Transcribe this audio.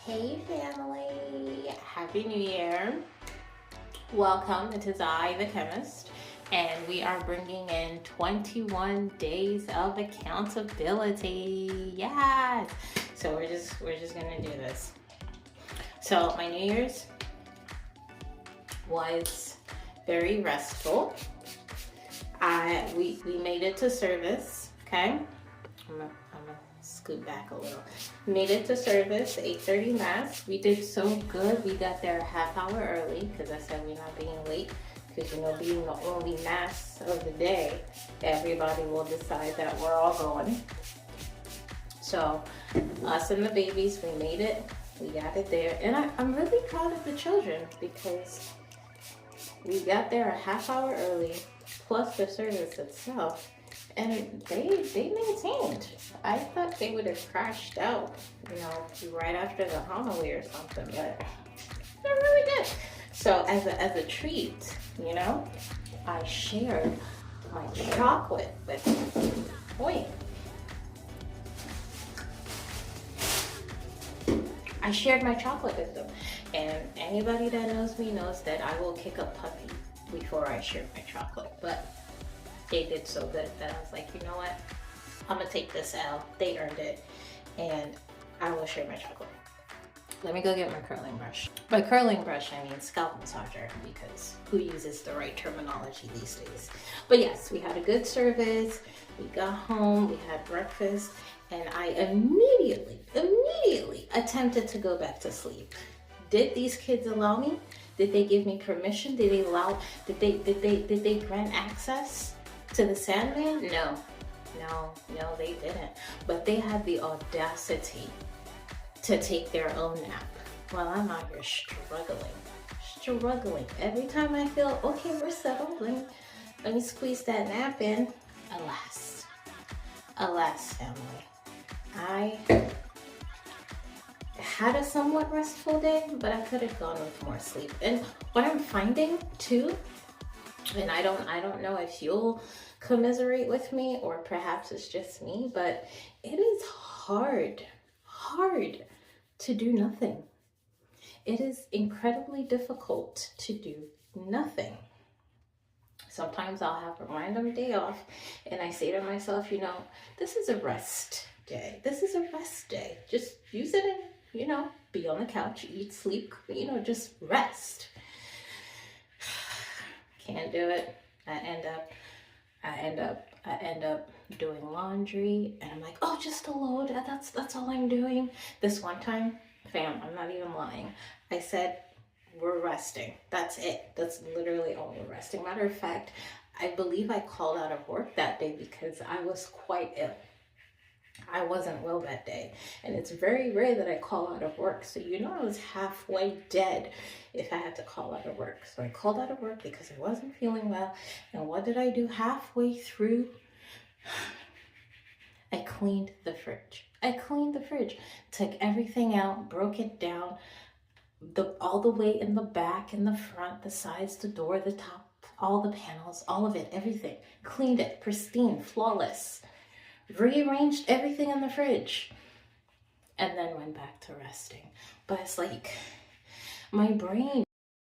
Hey family, Happy New Year. Welcome, it is I, the chemist, and we are bringing in 21 days of accountability. Yes. So we're just gonna do this. So my New Year's was very restful. We made it to service, okay? I'm gonna scoot back a little. Made it to service, 8:30 mass. We did so good. We got there a half hour early because I said we're not being late. Because being the only mass of the day, everybody will decide that we're all going. So us and the babies, we made it. We got it there, and I'm really proud of the children because we got there a half hour early, plus the service itself. And they maintained. I thought they would have crashed out, right after the homily or something, but they're really good. So as a treat, I shared my chocolate with them. Wait. I shared my chocolate with them. And anybody that knows me knows that I will kick a puppy before I share my chocolate. But they did so good that I was like, you know what? I'm gonna take this L. They earned it, and I will share my chocolate. Let me go get my curling brush. By curling brush, I mean scalp massager, because who uses the right terminology these days? But yes, we had a good service. We got home, we had breakfast, and I immediately attempted to go back to sleep. Did these kids allow me? Did they give me permission? Did they grant access to the Sandman? No, they didn't. But they had the audacity to take their own nap while I'm out here struggling. Every time I feel, okay, we're settled, let me squeeze that nap in. Alas, family. I had a somewhat restful day, but I could have gone with more sleep. And what I'm finding too, and I don't know if you'll commiserate with me or perhaps it's just me, but it is hard to do nothing. It is incredibly difficult to do nothing. Sometimes I'll have a random day off and I say to myself, this is a rest day. This is a rest day. Just use it and, be on the couch, eat, sleep, just rest. Can't do it. I end up doing laundry, and I'm like, oh, just a load. That's all I'm doing. This one time, fam, I'm not even lying. I said, we're resting. That's it. That's literally all we're resting. Matter of fact, I believe I called out of work that day because I was quite ill. I wasn't well that day, and it's very rare that I call out of work. So I was halfway dead if I had to call out of work. So I called out of work because I wasn't feeling well. And what did I do halfway through? I cleaned the fridge. Took everything out, broke it down, all the way in the back, in the front, the sides, the door, the top, all the panels, all of it, everything. Cleaned it, pristine, flawless. Rearranged everything in the fridge and then went back to resting. But it's like my brain